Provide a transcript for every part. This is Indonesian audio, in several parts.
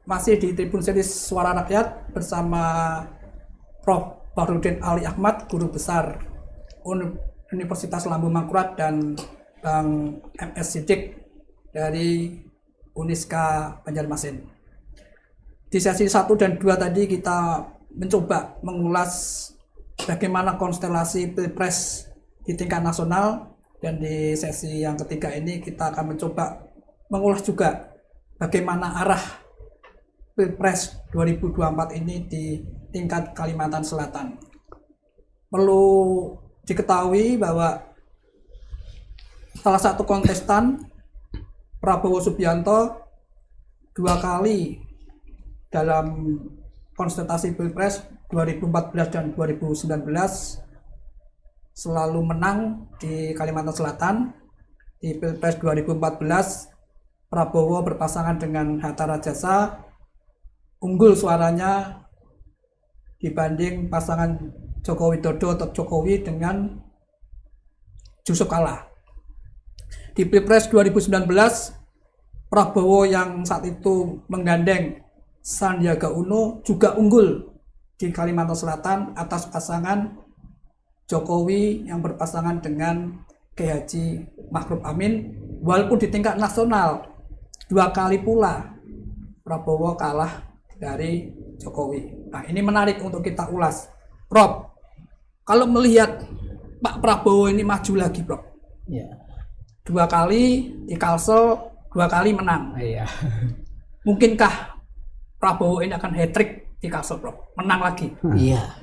masih di Tribun Series Suara Rakyat bersama Prof. Bahrudin Ali Ahmad, Guru Besar Universitas Lambung Mangkurat, dan Bang MS Siddiq dari Uniska Banjarmasin. Di sesi 1 dan 2 tadi kita mencoba mengulas bagaimana konstelasi Pilpres di tingkat nasional, dan di sesi yang ketiga ini kita akan mencoba mengulas juga bagaimana arah Pilpres 2024 ini di tingkat Kalimantan Selatan. Perlu diketahui bahwa salah satu kontestan, Prabowo Subianto, 2 kali dalam konsultasi Pilpres 2014 dan 2019 selalu menang di Kalimantan Selatan. Di Pilpres 2014 Prabowo berpasangan dengan Hatta Rajasa, unggul suaranya dibanding pasangan Joko Widodo atau Jokowi dengan Yusuf Kala. Di Pilpres 2019 Prabowo yang saat itu menggandeng Sandiaga Uno juga unggul di Kalimantan Selatan atas pasangan Jokowi yang berpasangan dengan Kiai Haji Ma'ruf Amin, walaupun di tingkat nasional 2 kali pula Prabowo kalah dari Jokowi. Nah, ini menarik untuk kita ulas. Prof, kalau melihat Pak Prabowo ini maju lagi, Prof. Ya. 2 kali di Kalsel, 2 kali menang. Iya. Mungkinkah Prabowo ini akan hat-trick di Kalsel, Prof? Menang lagi? Iya.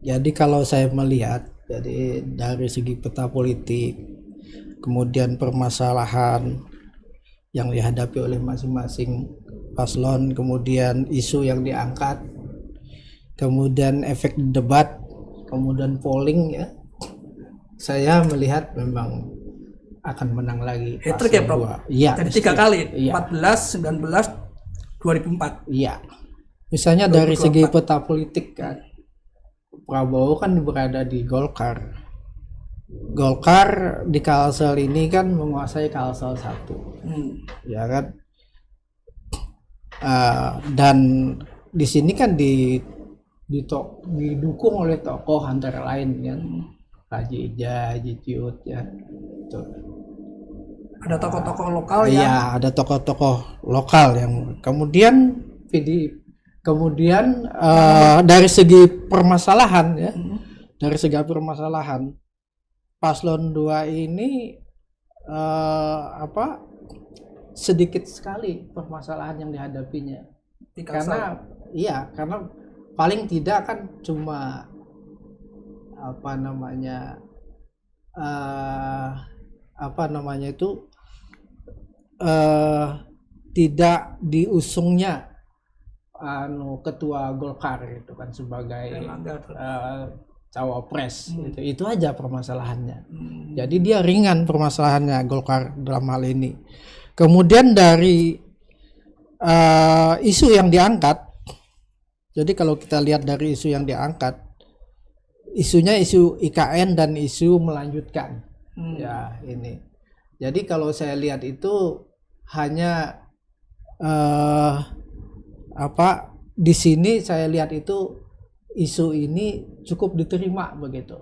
Jadi kalau saya melihat dari segi peta politik, kemudian permasalahan yang dihadapi oleh masing-masing paslon, kemudian isu yang diangkat, kemudian efek debat, kemudian polling, ya, saya melihat memang akan menang lagi. Hat-trick ya, Prof? Iya. Jadi 3 kali, iya. 14, 19, 2004. Iya. Misalnya dari segi peta politik kan, Prabowo kan berada di Golkar. Golkar di Kalsel ini kan menguasai Kalsel 1. Ya kan? Dan di sini kan didukung oleh tokoh antara lain kan, Haji Ija, Haji Ciut, ya. Tuh. Ada tokoh-tokoh lokal ya. Iya, ada tokoh-tokoh lokal yang kemudian dari segi permasalahan, ya. Dari segi permasalahan paslon 2 ini sedikit sekali permasalahan yang dihadapinya. Karena paling tidak kan cuma tidak diusungnya ketua Golkar itu kan sebagai cawapres. Itu aja permasalahannya. Jadi dia ringan permasalahannya Golkar dalam hal ini. Kemudian dari isu yang diangkat, jadi kalau kita lihat dari isu yang diangkat, isunya isu IKN dan isu melanjutkan. Ya, ini. Jadi kalau saya lihat itu hanya di sini saya lihat itu isu ini cukup diterima begitu.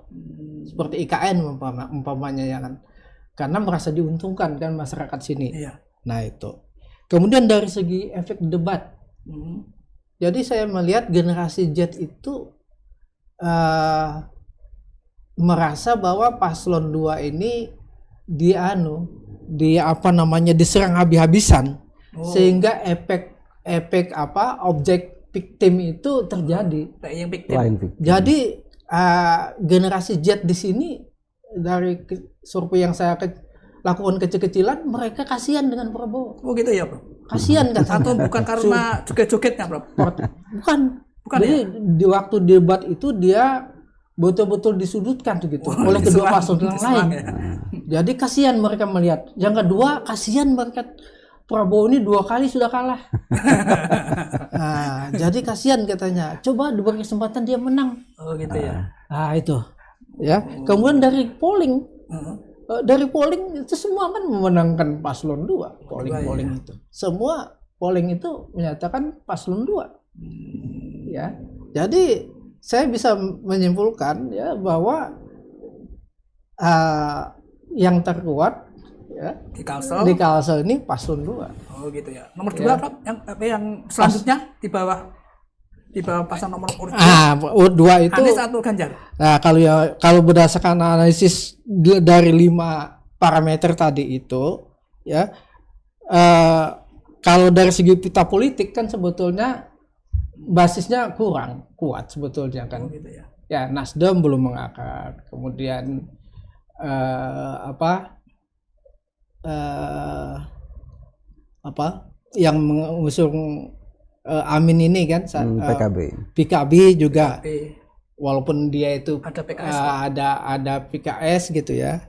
Seperti IKN umpamanya, ya kan. Karena merasa diuntungkan kan masyarakat sini. Iya. Nah, itu. Kemudian dari segi efek debat. Jadi saya melihat generasi Z itu merasa bahwa paslon 2 ini diserang habis-habisan, sehingga efek objek victim itu terjadi. Jadi generasi Z di sini, dari survei yang saya lakukan kecil-kecilan, mereka kasihan dengan Prabowo. Oh gitu ya, Bro? Kasihan kan? Atau bukan karena joget-jogetnya, Bro? Bukan. Jadi di waktu debat itu dia betul-betul disudutkan gitu oleh kedua paslon yang lain. Ya. Jadi kasihan mereka melihat. Yang kedua, kasihan mereka Prabowo ini 2 kali sudah kalah. Nah, jadi kasihan katanya. Coba diberi kesempatan dia menang. Oh gitu ya. Nah, itu. Ya. Kemudian dari polling itu semua kan memenangkan paslon 2. Polling itu. Semua polling itu menyatakan paslon 2. Ya. Jadi saya bisa menyimpulkan ya bahwa yang terkuat ya di Kalsel ini paslon 2. Oh gitu ya. Nomor 2 Prof, yang selanjutnya di bawah paslon nomor urut 2. Urut 2 itu Anies atau Ganjar? Nah, kalau berdasarkan analisis dari 5 parameter tadi itu ya, kalau dari segi peta politik kan sebetulnya basisnya kurang kuat sebetulnya kan. Oh, gitu ya. Ya, Nasdem belum mengakar, kemudian yang mengusung Amin ini kan PKB juga, walaupun dia itu ada PKS, ada PKS gitu ya.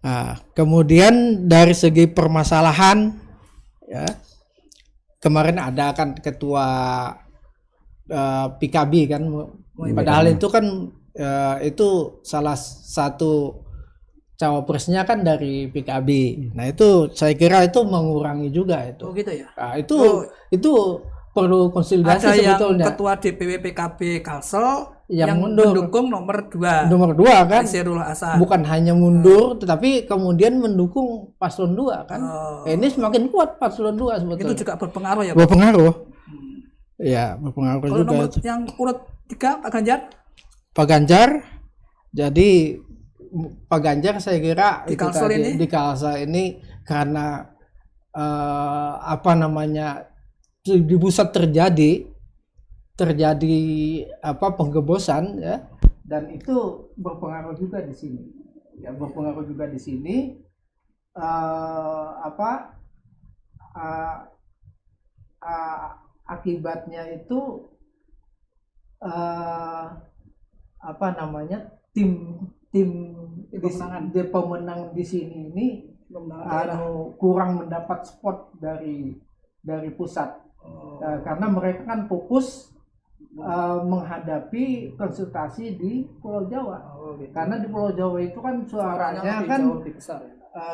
Nah, kemudian dari segi permasalahan ya, kemarin ada kan ketua PKB kan, padahal itu kan itu salah satu cawapresnya kan dari PKB. Nah, itu saya kira itu mengurangi juga itu. Oh gitu ya. Nah, itu perlu konsolidasi ada sebetulnya. Yang ketua DPW PKB Kalsel yang mundur. mendukung nomor 2. Nomor 2 kan. Syahrul Hasan. Bukan hanya mundur, tetapi kemudian mendukung paslon 2 kan. Ini semakin kuat paslon 2 sebetulnya. Itu juga berpengaruh ya, Pak? Berpengaruh. Ya, berpengaruh kalau juga. Nomor yang urut 3 Pak Ganjar? Pak Ganjar, jadi Pak Ganjar saya kira di Kalsel ini karena di pusat terjadi penggebosan ya, dan itu berpengaruh juga di sini. Ya, berpengaruh juga di sini. Akibatnya itu tim pemenang di sini ini kurang mendapat spot dari pusat. Karena mereka kan fokus menghadapi konsultasi di Pulau Jawa. Gitu. Karena di Pulau Jawa itu kan suaranya kan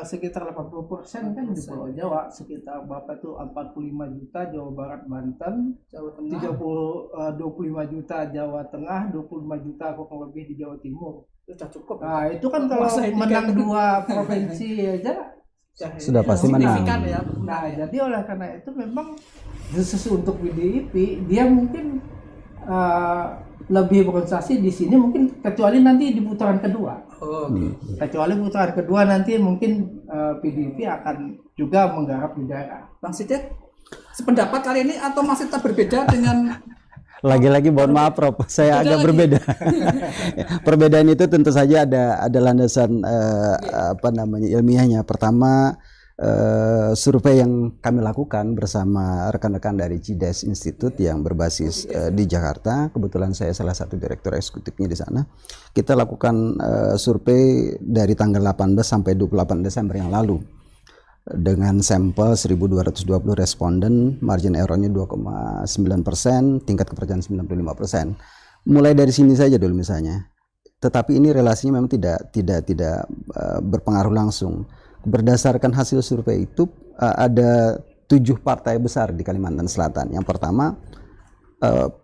sekitar 80% kan di Pulau Jawa, sekitar Bapak itu 45 juta Jawa Barat Banten, Jawa Tengah 25 juta Jawa Tengah, 25 juta kurang lebih di Jawa Timur. Itu sudah cukup. Nah, itu kan kalau menang 2 provinsi aja sudah pasti menang. Ya. Nah, jadi oleh karena itu memang khusus untuk PDIP dia mungkin lebih berkonsentrasi di sini mungkin, kecuali nanti di putaran kedua. Kecuali putaran kedua nanti mungkin PDIP akan juga menggarap di daerah. Bang Sidik, sependapat kali ini atau masih tetap berbeda dengan Lagi-lagi mohon maaf Prof, saya agak berbeda. Perbedaan itu tentu saja ada landasan ilmiahnya. Pertama, survei yang kami lakukan bersama rekan-rekan dari Cides Institute yang berbasis di Jakarta. Kebetulan saya salah satu direktur eksekutifnya di sana. Kita lakukan survei dari tanggal 18 sampai 28 Desember yang lalu. Dengan sampel 1.220 responden, margin errornya 2,9%, tingkat kepercayaan 95%. Mulai dari sini saja dulu misalnya. Tetapi ini relasinya memang tidak berpengaruh langsung. Berdasarkan hasil survei itu ada 7 partai besar di Kalimantan Selatan. Yang pertama,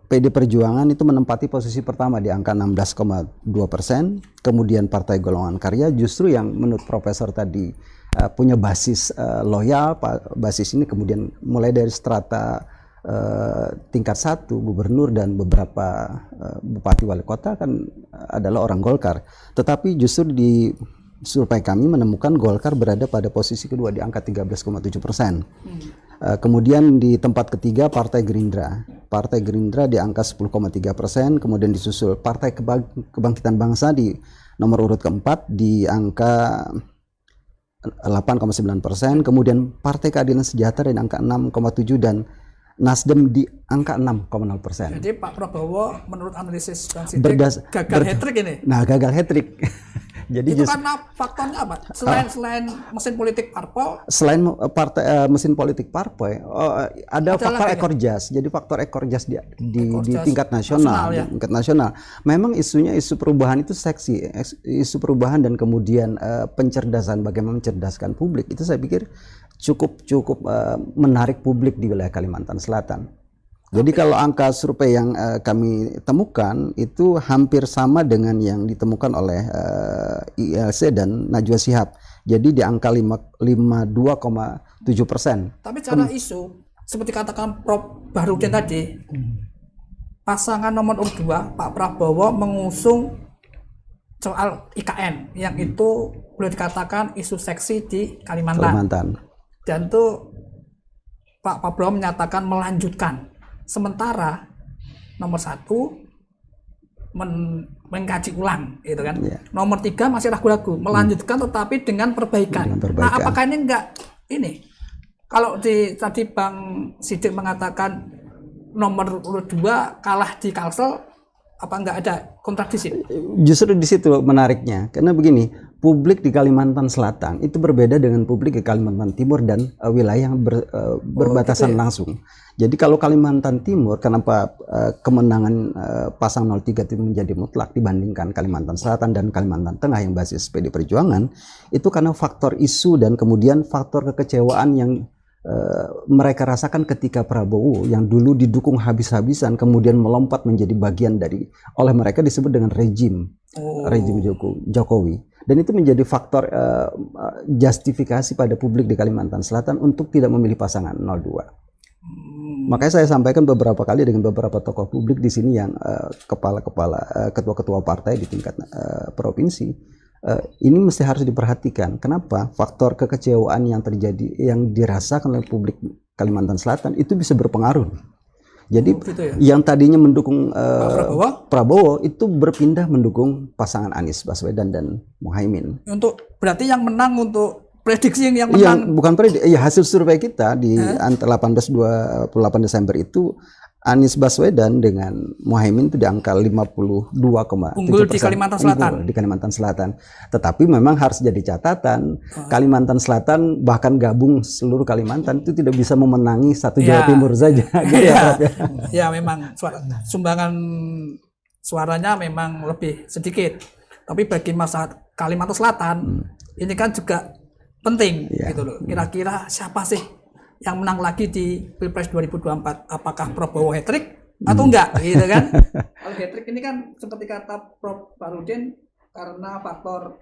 PD Perjuangan itu menempati posisi pertama di angka 16,2%. Kemudian Partai Golongan Karya justru yang menurut Profesor tadi punya basis loyal. Basis ini kemudian mulai dari strata tingkat 1, gubernur dan beberapa bupati wali kota kan adalah orang Golkar. Tetapi justru di survei kami menemukan Golkar berada pada posisi kedua di angka 13,7%. Kemudian di tempat ketiga Partai Gerindra. Partai Gerindra di angka 10,3%. Kemudian disusul Partai Kebangkitan Bangsa di nomor urut keempat di angka 8,9%, kemudian Partai Keadilan Sejahtera di angka 6,7% dan Nasdem di angka 6,0%. Jadi Pak Prabowo menurut analisis Bang Sidik gagal hat-trick ini. Nah, gagal hat-trick. Jadi itu karena faktornya apa? Selain mesin politik parpol. Selain mesin politik parpol, ada faktor ekor jas. Jadi faktor ekor jas di tingkat nasional, ya? Tingkat nasional. Memang isunya isu perubahan itu seksi, isu perubahan dan kemudian pencerdasan, bagaimana mencerdaskan publik itu saya pikir cukup menarik publik di wilayah Kalimantan Selatan. Jadi kalau angka survei yang kami temukan itu hampir sama dengan yang ditemukan oleh ILC dan Najwa Shihab. Jadi di angka 52,7%. Tapi cara isu seperti katakan Prof Bahrudin tadi, pasangan nomor urut 2 Pak Prabowo mengusung soal IKN yang itu boleh dikatakan isu seksi di Kalimantan. Dan itu Pak Prabowo menyatakan melanjutkan. Sementara nomor 1 mengkaji ulang, gitu kan. Nomor 3 masih ragu-ragu, melanjutkan tetapi dengan perbaikan. Nah, apakah ini enggak ini? Kalau tadi Bang Sidik mengatakan nomor urut 2 kalah di Kalsel, apa enggak ada kontradiksi? Justru di situ menariknya, karena begini, publik di Kalimantan Selatan itu berbeda dengan publik di Kalimantan Timur dan wilayah yang berbatasan langsung. Jadi kalau Kalimantan Timur, kenapa kemenangan pasang 03 itu menjadi mutlak dibandingkan Kalimantan Selatan dan Kalimantan Tengah yang basis PD Perjuangan, itu karena faktor isu dan kemudian faktor kekecewaan yang mereka rasakan ketika Prabowo yang dulu didukung habis-habisan kemudian melompat menjadi bagian dari, oleh mereka disebut dengan rejim Jokowi, dan itu menjadi faktor justifikasi pada publik di Kalimantan Selatan untuk tidak memilih pasangan 02. Makanya saya sampaikan beberapa kali dengan beberapa tokoh publik di sini yang ketua-ketua partai di tingkat provinsi. Ini mesti harus diperhatikan. Kenapa? Faktor kekecewaan yang terjadi, yang dirasakan oleh publik Kalimantan Selatan itu bisa berpengaruh. Jadi gitu ya? Yang tadinya mendukung Prabowo itu berpindah mendukung pasangan Anies Baswedan dan Muhaimin. Untuk berarti yang menang untuk prediksi yang menang. Bukan prediksi, hasil survei kita di antara 18-28 Desember itu Anies Baswedan dengan Muhaimin itu di angka 52,7%. Unggul di Kalimantan Selatan. Unggul di Kalimantan Selatan. Tetapi memang harus jadi catatan, Kalimantan Selatan bahkan gabung seluruh Kalimantan itu tidak bisa memenangi satu Jawa Timur saja. Ya memang sumbangan suaranya memang lebih sedikit. Tapi bagi masyarakat Kalimantan Selatan ini kan juga penting gitu loh. Kira-kira siapa sih yang menang lagi di Pilpres 2024? Apakah Prabowo hat-trick atau enggak gitu kan? Kalau hat-trick ini kan seperti kata Prof Bahrudin karena faktor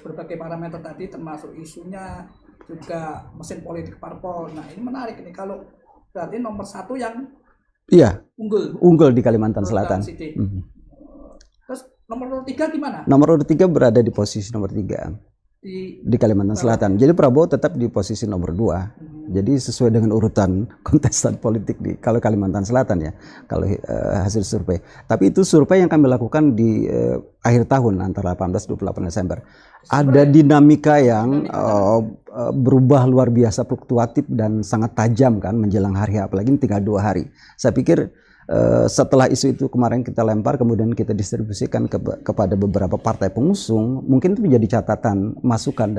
berbagai parameter tadi termasuk isunya juga mesin politik parpol. Nah, ini menarik ini kalau berarti nomor 1 yang unggul di Kalimantan Selatan. Terus nomor 3 gimana? Nomor 3 berada di posisi nomor 3. Di Kalimantan Selatan. Jadi Prabowo tetap di posisi nomor 2. Jadi sesuai dengan urutan kontestan politik di kalau Kalimantan Selatan ya, kalau hasil survei. Tapi itu survei yang kami lakukan di akhir tahun antara 18-28 Desember. Ada dinamika yang berubah luar biasa, fluktuatif dan sangat tajam kan menjelang hari apalagi ini tinggal 2 hari. Saya pikir setelah isu itu kemarin kita lempar kemudian kita distribusikan kepada beberapa partai pengusung, mungkin itu menjadi catatan, masukan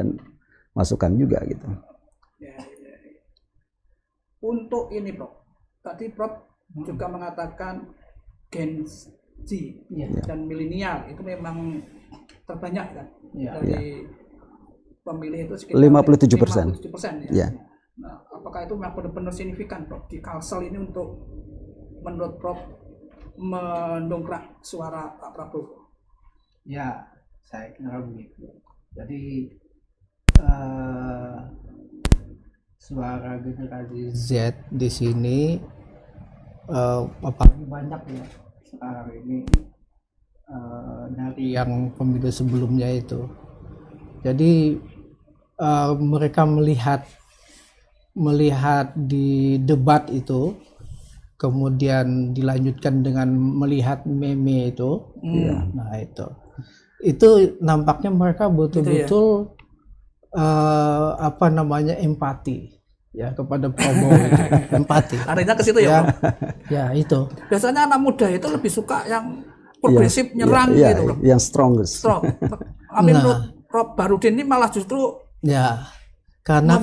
juga gitu. Untuk ini Prof, tadi Prof juga mengatakan Gen Z dan milenial itu memang terbanyak kan dari pemilih itu sekitar 57%. Nah, apakah itu memang benar-benar signifikan Prof di Kalsel ini untuk menurut Prof mendongkrak suara Pak Prabowo? Ya, saya kira begitu. Jadi suara generasi Z di sini paling banyak ya sekarang ini dari yang pemilu sebelumnya itu. Jadi mereka melihat di debat itu, kemudian dilanjutkan dengan melihat meme itu. Nah itu nampaknya mereka betul-betul empati ya kepada Prabowo. Empati artinya ke situ ya. Ya itu biasanya anak muda itu lebih suka yang progresif, nyerang gitu Bro. Yang strong. Menurut Prof Bahrudin ini malah justru karena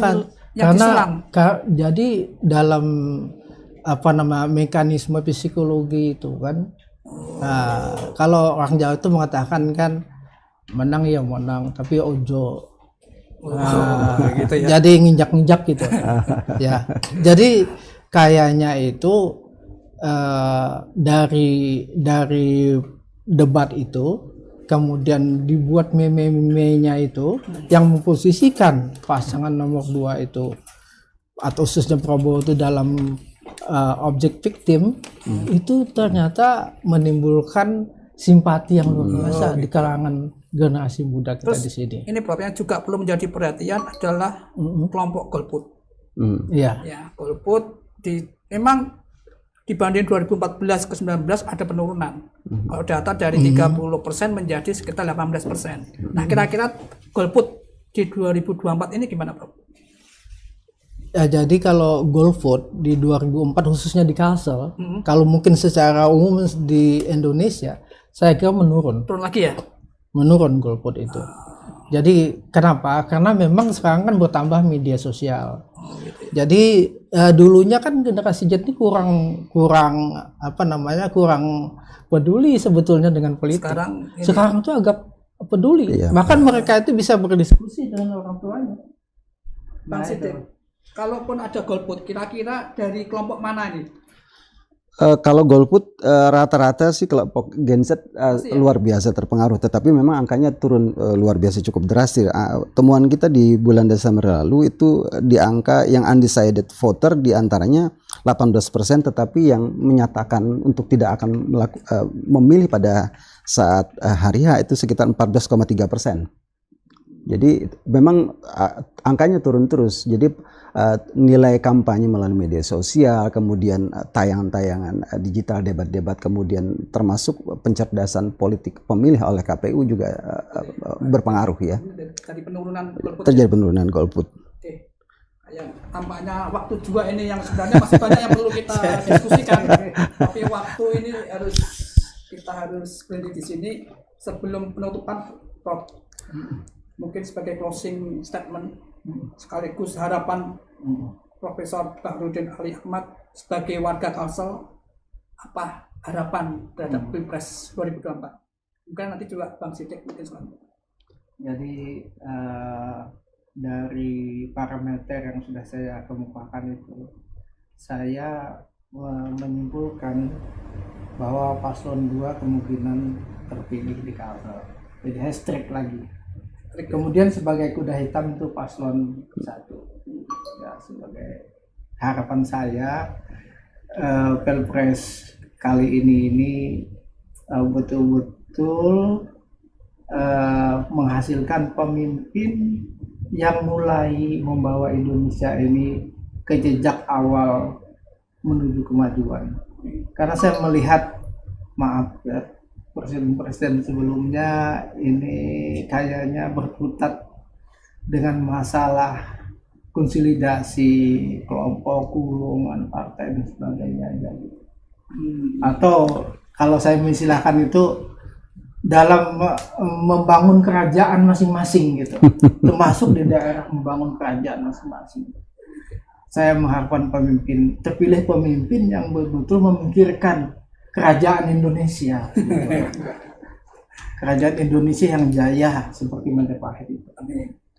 jadi dalam mekanisme psikologi itu kan. Nah, kalau orang Jawa itu mengatakan kan menang ya menang, tapi ojo Gitu ya. Jadi nginjak-nginjak gitu. Ya. Jadi kayaknya itu dari debat itu kemudian dibuat meme-memenya itu yang memposisikan pasangan nomor 2 itu atau khususnya Prabowo itu dalam objek victim itu ternyata menimbulkan simpati yang luar biasa di kalangan generasi muda kita Terus di sini. ini Prof, yang juga perlu menjadi perhatian adalah kelompok golput. Iya. Ya, golput memang dibanding 2014 ke 19 ada penurunan. Kalau data dari 30% menjadi sekitar 18%. Nah, kira-kira golput di 2024 ini gimana, Prof? Ya, jadi kalau golput di 2004 khususnya di Kalsel, kalau mungkin secara umum di Indonesia, saya kira menurun. Turun lagi ya? Menurun golput itu. Jadi kenapa? Karena memang sekarang kan bertambah media sosial. Jadi dulunya kan generasi Z ini kurang peduli sebetulnya dengan politik. Sekarang tuh agak peduli. Iya. Bahkan mereka itu bisa berdiskusi dengan orang tuanya. Bang Sidik, kalaupun ada golput, kira-kira dari kelompok mana ini? Kalau golput rata-rata sih kelompok Gen Z luar biasa terpengaruh, tetapi memang angkanya turun luar biasa cukup drastis. Temuan kita di bulan Desember lalu itu di angka yang undecided voter diantaranya 18%, tetapi yang menyatakan untuk tidak akan memilih pada saat hari H itu sekitar 14,3%. Jadi memang angkanya turun terus. Jadi nilai kampanye melalui media sosial, kemudian tayangan-tayangan digital, debat-debat, kemudian termasuk pencerdasan politik pemilih oleh KPU juga berpengaruh ya. Dari penurunan golput. Terjadi penurunan golput. Oke. Ya, tampaknya waktu juga ini yang sebenarnya masih banyak yang perlu kita diskusikan. Tapi waktu ini kita harus berhenti di sini sebelum penutupan, Prof. Mungkin sebagai closing statement sekaligus harapan Profesor Bahrudin Ali Ahmad sebagai warga Kalsel, apa harapan terhadap Pilpres 2024? Mungkin nanti juga Bang Sidik mungkin selanjutnya. Jadi dari parameter yang sudah saya kemukakan itu, saya menyimpulkan bahwa paslon 2 kemungkinan terpilih di Kalsel. Jadi hashtag lagi. Kemudian sebagai kuda hitam itu paslon 1. Ya, sebagai harapan saya Pilpres kali ini betul-betul menghasilkan pemimpin yang mulai membawa Indonesia ini ke jejak awal menuju kemajuan. Karena saya melihat, maaf ya, presiden sebelumnya ini kayaknya berkutat dengan masalah konsolidasi kelompok, golongan, partai dan sebagainya. Atau kalau saya mengistilahkan itu dalam membangun kerajaan masing-masing gitu, termasuk di daerah membangun kerajaan masing-masing. Saya mengharapkan terpilih pemimpin yang betul-betul memikirkan kerajaan Indonesia, kerajaan Indonesia yang jaya seperti Majapahit itu.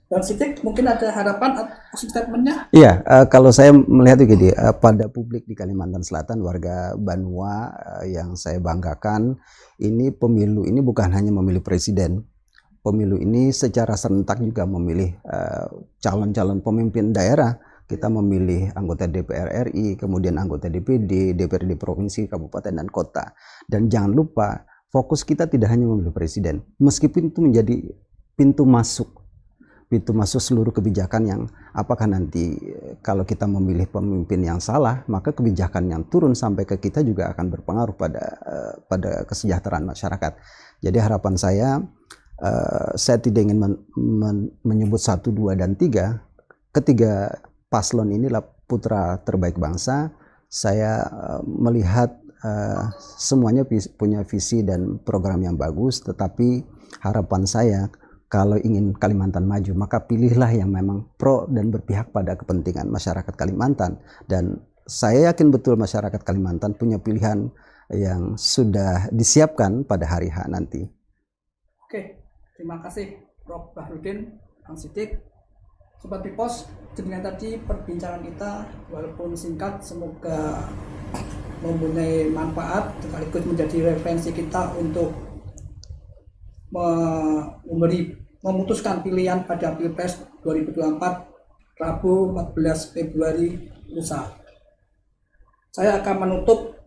Bang Sidik, mungkin ada harapan atau statementnya? Iya, kalau saya melihat begini, pada publik di Kalimantan Selatan, warga Banua yang saya banggakan, ini pemilu ini bukan hanya memilih presiden, pemilu ini secara serentak juga memilih calon-calon pemimpin daerah. Kita memilih anggota DPR RI, kemudian anggota DPD, DPRD provinsi, kabupaten, dan kota. Dan jangan lupa, fokus kita tidak hanya memilih presiden, meskipun itu menjadi pintu masuk seluruh kebijakan yang apakah nanti kalau kita memilih pemimpin yang salah, maka kebijakan yang turun sampai ke kita juga akan berpengaruh pada kesejahteraan masyarakat. Jadi harapan saya tidak ingin menyebut 1, 2, dan 3. Ketiga paslon inilah putra terbaik bangsa. Saya melihat semuanya punya visi dan program yang bagus, tetapi harapan saya kalau ingin Kalimantan maju, maka pilihlah yang memang pro dan berpihak pada kepentingan masyarakat Kalimantan. Dan saya yakin betul masyarakat Kalimantan punya pilihan yang sudah disiapkan pada hari H nanti. Oke, terima kasih Prof. Bahrudin, Bang Sidik. Sobat Bipos, dengan tadi perbincangan kita walaupun singkat semoga mempunyai manfaat sekaligus menjadi referensi kita untuk memutuskan pilihan pada Pilpres 2024 Rabu 14 Februari lusa. Saya akan menutup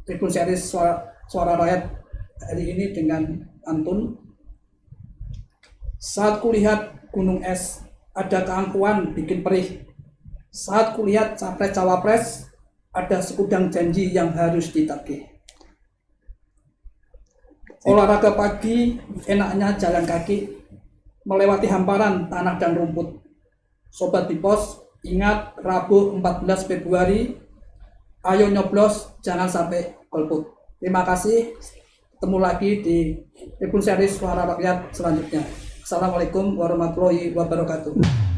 Tribun Series Suara Rakyat hari ini dengan pantun. Saat kulihat gunung es, ada keangkuhan bikin perih. Saat kulihat capres cawapres, ada sekudang janji yang harus ditagih. Olahraga pagi, enaknya jalan kaki, melewati hamparan tanah dan rumput. Sobat Bipos, ingat Rabu 14 Februari, ayo nyoblos, jangan sampai golput. Terima kasih, ketemu lagi di Tribun Series Suara Rakyat selanjutnya. Assalamualaikum warahmatullahi wabarakatuh.